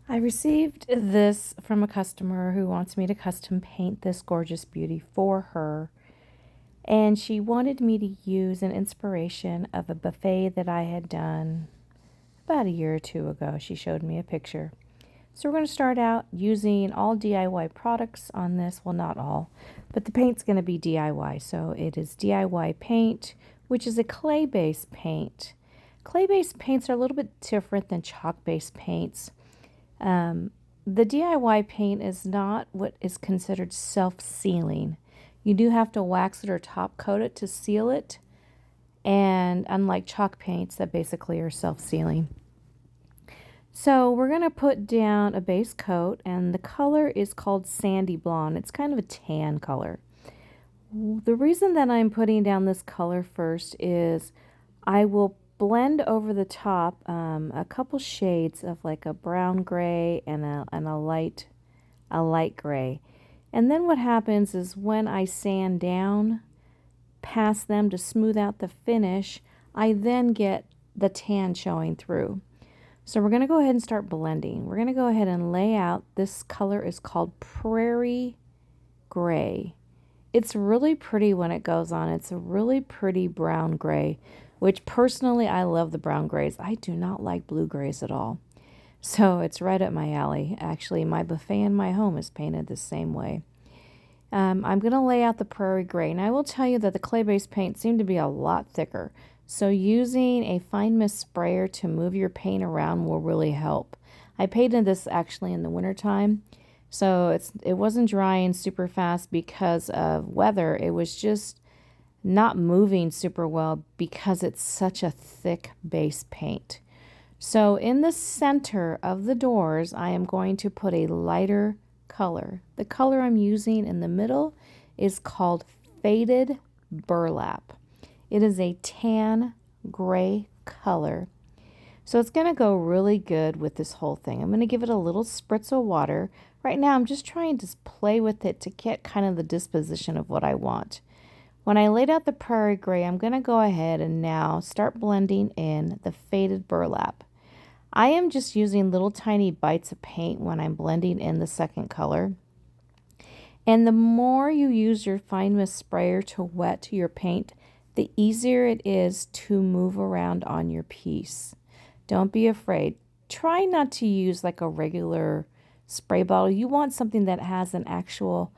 I received this from a customer who wants me to custom paint this gorgeous beauty for her. And she wanted me to use an inspiration of a buffet that I had done about a year or two ago. She showed me a picture. So we're going to start out using all DIY products on this. Well, not all, but the paint's going to be DIY. So it is DIY paint, which is a clay-based paint. Clay-based paints are a little bit different than chalk-based paints. The DIY paint is not what is considered self-sealing. You do have to wax it or top coat it to seal it, and unlike chalk paints that basically are self-sealing. So we're going to put down a base coat, and the color is called Sandy Blonde. It's kind of a tan color. The reason that I'm putting down this color first is I will blend over the top a couple shades of like a brown gray and a light gray. And then what happens is when I sand down past them to smooth out the finish, I then get the tan showing through. So we're going to go ahead and start blending. We're going to go ahead and lay out. This color is called Prairie Gray. It's really pretty when it goes on. It's a really pretty brown gray, which personally I love the brown grays. I do not like blue grays at all. So it's right up my alley. Actually, my buffet in my home is painted the same way. I'm going to lay out the Prairie Gray, and I will tell you that the clay-based paint seemed to be a lot thicker. So using a fine mist sprayer to move your paint around will really help. I painted this actually in the wintertime, so it wasn't drying super fast because of weather. It was just not moving super well because it's such a thick base paint. So in the center of the doors, I am going to put a lighter color. The color I'm using in the middle is called Faded Burlap. It is a tan gray color. So it's going to go really good with this whole thing. I'm going to give it a little spritz of water. Right now I'm just trying to play with it to get kind of the disposition of what I want. When I laid out the Prairie Gray, I'm going to go ahead and now start blending in the Faded Burlap. I am just using little tiny bites of paint when I'm blending in the second color. And the more you use your fine mist sprayer to wet your paint, the easier it is to move around on your piece. Don't be afraid. Try not to use like a regular spray bottle. You want something that has an actual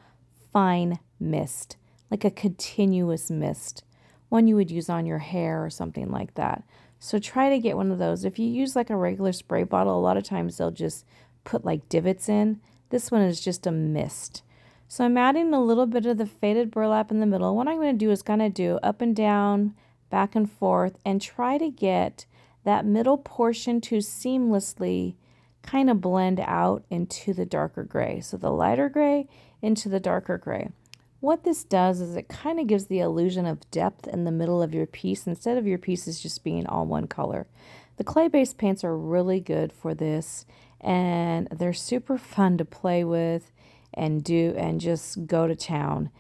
fine mist, like a continuous mist, one you would use on your hair or something like that. So try to get one of those. If you use like a regular spray bottle, a lot of times they'll just put like divots in. This one is just a mist. So I'm adding a little bit of the Faded Burlap in the middle. What I'm going to do is kind of do up and down, back and forth, and try to get that middle portion to seamlessly kind of blend out into the darker gray. So the lighter gray into the darker gray. What this does is it kind of gives the illusion of depth in the middle of your piece instead of your pieces just being all one color. The clay-based paints are really good for this, and they're super fun to play with and do and just go to town.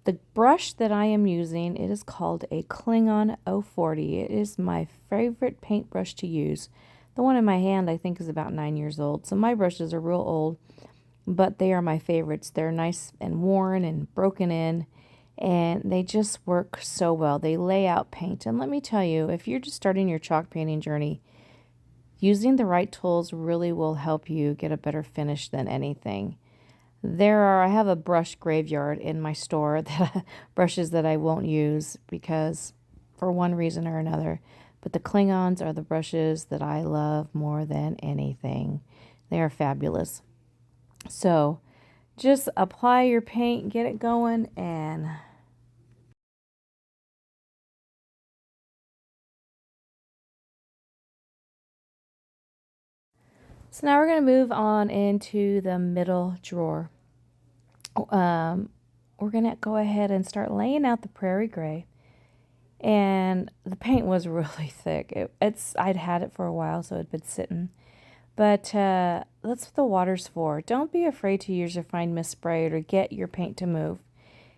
The brush that I am using, it is called a Klingon 040. It is my favorite paintbrush to use. The one in my hand I think is about 9 years old. So my brushes are real old, but they are my favorites. They're nice and worn and broken in, and they just work so well. They lay out paint. And let me tell you, if you're just starting your chalk painting journey, using the right tools really will help you get a better finish than anything. I have a brush graveyard in my store that brushes that I won't use because for one reason or another. But the Klingons are the brushes that I love more than anything. They are fabulous. So just apply your paint, get it going, and so now we're going to move on into the middle drawer. We're going to go ahead and start laying out the Prairie Gray. And the paint was really thick. I'd had it for a while, so it'd been sitting. But that's what the water's for. Don't be afraid to use your fine mist sprayer to get your paint to move,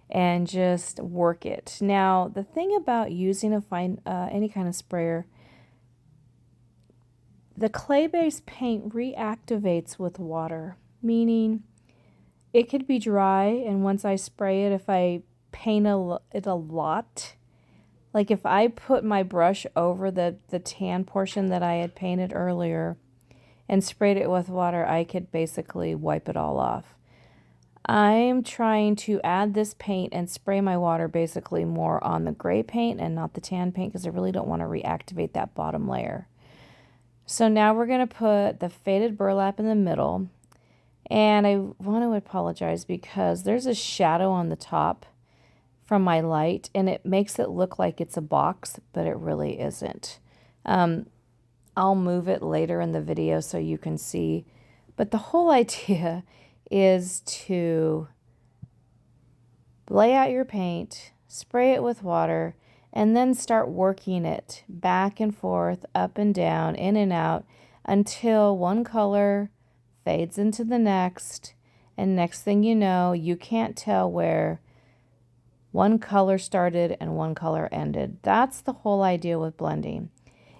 and just work it. Now, the thing about using any kind of sprayer, the clay-based paint reactivates with water, meaning it could be dry, and once I spray it, if I paint it a lot, like if I put my brush over the tan portion that I had painted earlier and sprayed it with water, I could basically wipe it all off. I'm trying to add this paint and spray my water basically more on the gray paint and not the tan paint because I really don't want to reactivate that bottom layer. So now we're going to put the faded burlap in the middle. And I want to apologize because there's a shadow on the top from my light and it makes it look like it's a box, but it really isn't. I'll move it later in the video so you can see. But the whole idea is to lay out your paint, spray it with water, and then start working it back and forth, up and down, in and out, until one color fades into the next, and next thing you know, you can't tell where one color started and one color ended. That's the whole idea with blending.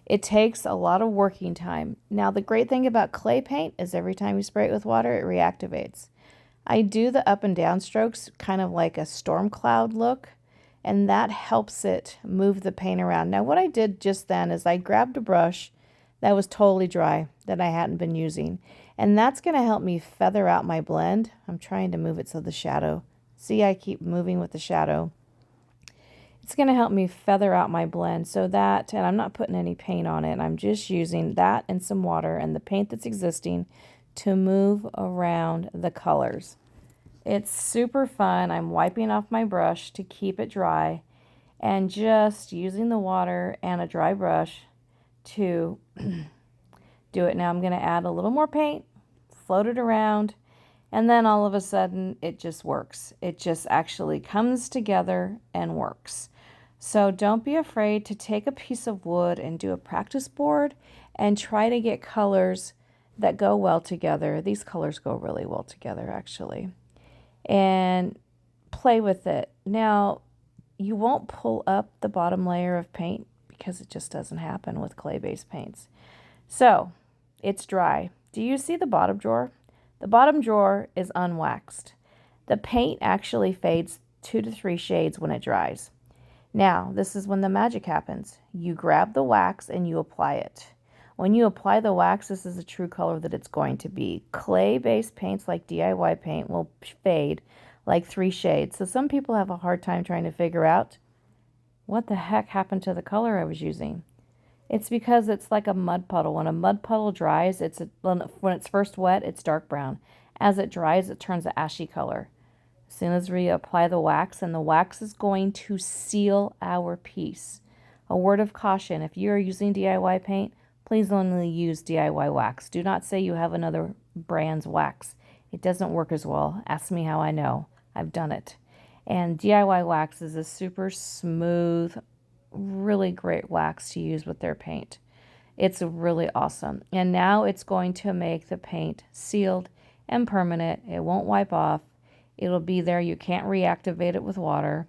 It takes a lot of working time. Now, the great thing about clay paint is every time you spray it with water, it reactivates. I do the up and down strokes kind of like a storm cloud look, and that helps it move the paint around. Now, what I did just then is I grabbed a brush that was totally dry that I hadn't been using, and that's going to help me feather out my blend. I'm trying to move it so the shadow, see, I keep moving with the shadow. It's going to help me feather out my blend so that, and I'm not putting any paint on it, I'm just using that and some water and the paint that's existing to move around the colors. It's super fun. I'm wiping off my brush to keep it dry and just using the water and a dry brush to do it. Now I'm going to add a little more paint, float it around, and then all of a sudden it just works. It just actually comes together and works. So don't be afraid to take a piece of wood and do a practice board and try to get colors that go well together. These colors go really well together actually. And play with it. Now, you won't pull up the bottom layer of paint because it just doesn't happen with clay-based paints. So, it's dry. Do you see the bottom drawer? The bottom drawer is unwaxed. The paint actually fades 2 to 3 shades when it dries. Now, this is when the magic happens. You grab the wax and you apply it. When you apply the wax, this is the true color that it's going to be. Clay-based paints like DIY paint will fade like 3 shades. So some people have a hard time trying to figure out what the heck happened to the color I was using. It's because it's like a mud puddle. When a mud puddle dries, when it's first wet, it's dark brown. As it dries, it turns an ashy color. As soon as we apply the wax, and the wax is going to seal our piece. A word of caution, if you are using DIY paint, please only use DIY wax. Do not say you have another brand's wax. It doesn't work as well. Ask me how I know. I've done it. And DIY wax is a super smooth, really great wax to use with their paint. It's really awesome. And now it's going to make the paint sealed and permanent. It won't wipe off. It'll be there. You can't reactivate it with water.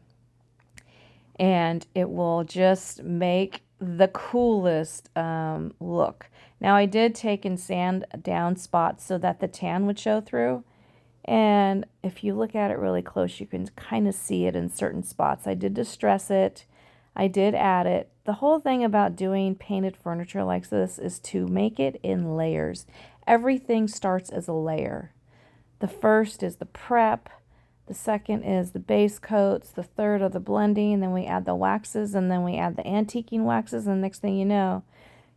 And it will just make the coolest look. Now I did take and sand down spots so that the tan would show through. And if you look at it really close, you can kind of see it in certain spots. I did distress it. I did add it. The whole thing about doing painted furniture like this is to make it in layers. Everything starts as a layer. The first is the prep. The second is the base coats. The third are the blending. Then we add the waxes, and then we add the antiquing waxes. And the next thing you know,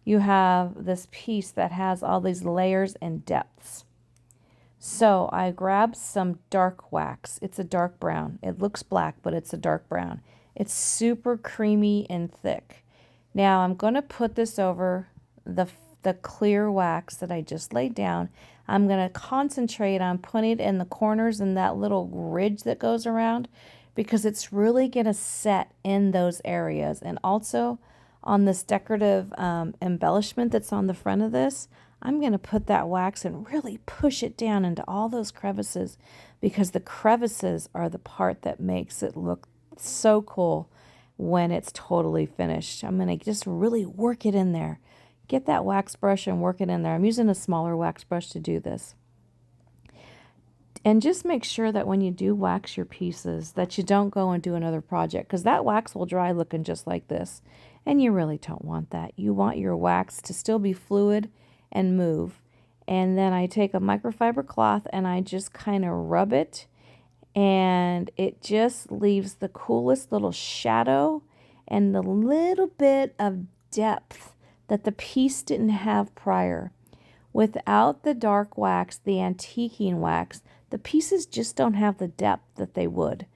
you have this piece that has all these layers and depths. So I grabbed some dark wax. It's a dark brown. It looks black, but it's a dark brown. It's super creamy and thick. Now I'm going to put this over the clear wax that I just laid down. I'm going to concentrate on putting it in the corners and that little ridge that goes around because it's really going to set in those areas. And also on this decorative embellishment that's on the front of this, I'm going to put that wax and really push it down into all those crevices because the crevices are the part that makes it look so cool when it's totally finished. I'm going to just really work it in there. get that wax brush and work it in there. I'm using a smaller wax brush to do this. And just make sure that when you do wax your pieces that you don't go and do another project, because that wax will dry looking just like this. And you really don't want that. You want your wax to still be fluid and move. And then I take a microfiber cloth and I just kind of rub it, and it just leaves the coolest little shadow and the little bit of depth that the piece didn't have prior. Without the dark wax, the antiquing wax, the pieces just don't have the depth that they would.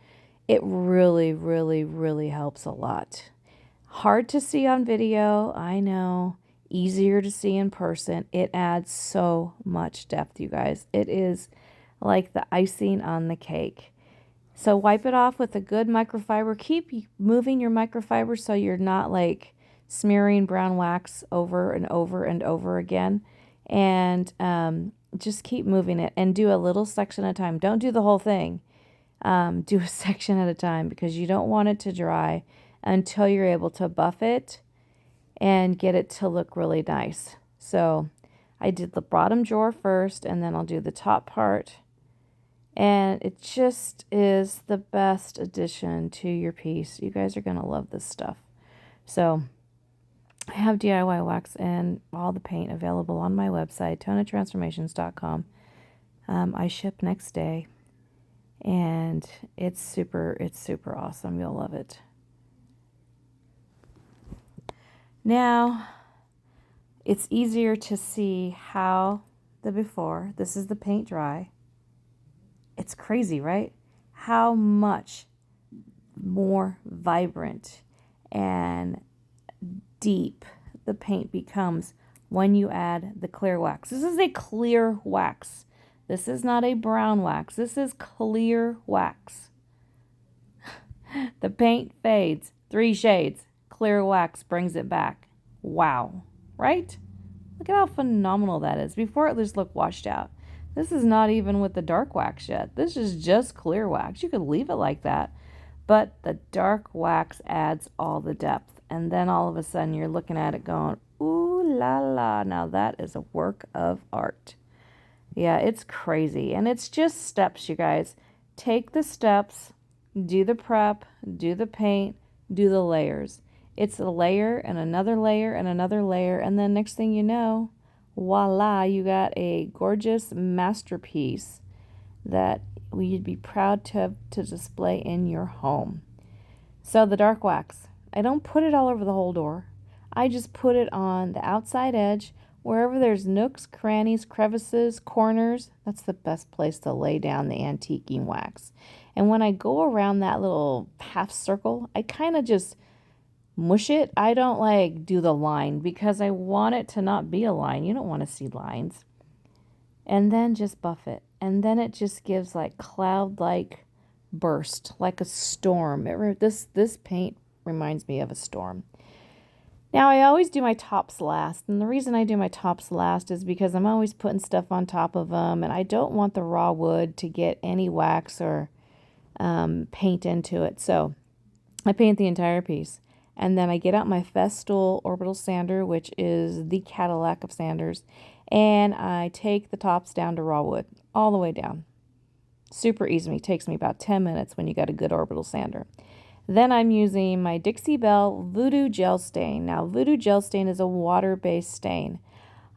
It really, really, really helps a lot. Hard to see on video, I know. Easier to see in person. It adds so much depth, you guys. It is like the icing on the cake. So wipe it off with a good microfiber. Keep moving your microfiber so you're not like smearing brown wax over and over and over again. And just keep moving it and do a little section at a time. Don't do the whole thing. Do a section at a time, because you don't want it to dry until you're able to buff it and get it to look really nice. So I did the bottom drawer first, and then I'll do the top part. And it just is the best addition to your piece. You guys are going to love this stuff. So I have DIY wax and all the paint available on my website, tonatransformations.com. I ship next day, and it's super awesome. You'll love it. Now, it's easier to see how the before. This is the paint dry. It's crazy, right? How much more vibrant and deep the paint becomes when you add the clear wax. This is a clear wax. This is not a brown wax. This is clear wax. The paint fades 3 shades. Clear wax brings it back. Wow, right? Look at how phenomenal that is. Before it just looked washed out. This is not even with the dark wax yet. This is just clear wax. You could leave it like that, but the dark wax adds all the depth. And then all of a sudden you're looking at it going, ooh la la. Now that is a work of art. Yeah, it's crazy. And it's just steps, you guys. Take the steps, do the prep, do the paint, do the layers. It's a layer and another layer and another layer. And then next thing you know, voila, you got a gorgeous masterpiece that you'd be proud to display in your home. So the dark wax, I don't put it all over the whole door. I just put it on the outside edge, wherever there's nooks, crannies, crevices, corners. That's the best place to lay down the antiquing wax. And when I go around that little half circle, I kind of just mush it. I don't like do the line, because I want it to not be a line. You don't want to see lines. And then just buff it. And then it just gives like cloud-like burst, like a storm. This paint reminds me of a storm. Now, I always do my tops last. And the reason I do my tops last is because I'm always putting stuff on top of them. And I don't want the raw wood to get any wax or paint into it. So I paint the entire piece. And then I get out my Festool orbital sander, which is the Cadillac of sanders, and I take the tops down to raw wood, all the way down. Super easy. It takes me about 10 minutes when you got a good orbital sander. Then I'm using my Dixie Belle Voodoo Gel Stain. Now, Voodoo Gel Stain is a water-based stain.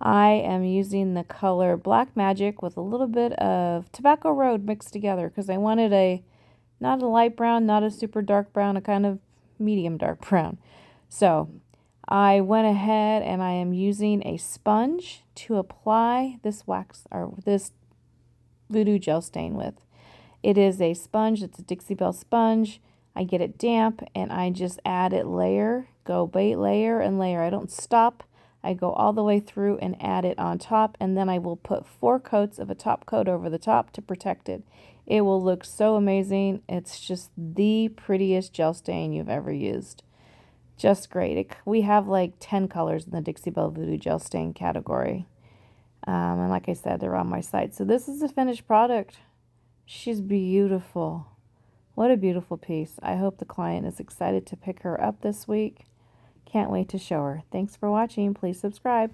I am using the color Black Magic with a little bit of Tobacco Road mixed together, because I wanted not a light brown, not a super dark brown, a kind of medium dark brown. So I went ahead and I am using a sponge to apply this wax, or this Voodoo Gel Stain with. It is a sponge. It's a Dixie Belle sponge. I get it damp and I just add it layer and layer. I don't stop. I go all the way through and add it on top, and then I will put 4 coats of a top coat over the top to protect it. It will look so amazing. It's just the prettiest gel stain you've ever used. Just great. We have like 10 colors in the Dixie Belle Voodoo Gel Stain category. And like I said, they're on my site. So this is the finished product. She's beautiful. What a beautiful piece. I hope the client is excited to pick her up this week. Can't wait to show her. Thanks for watching. Please subscribe.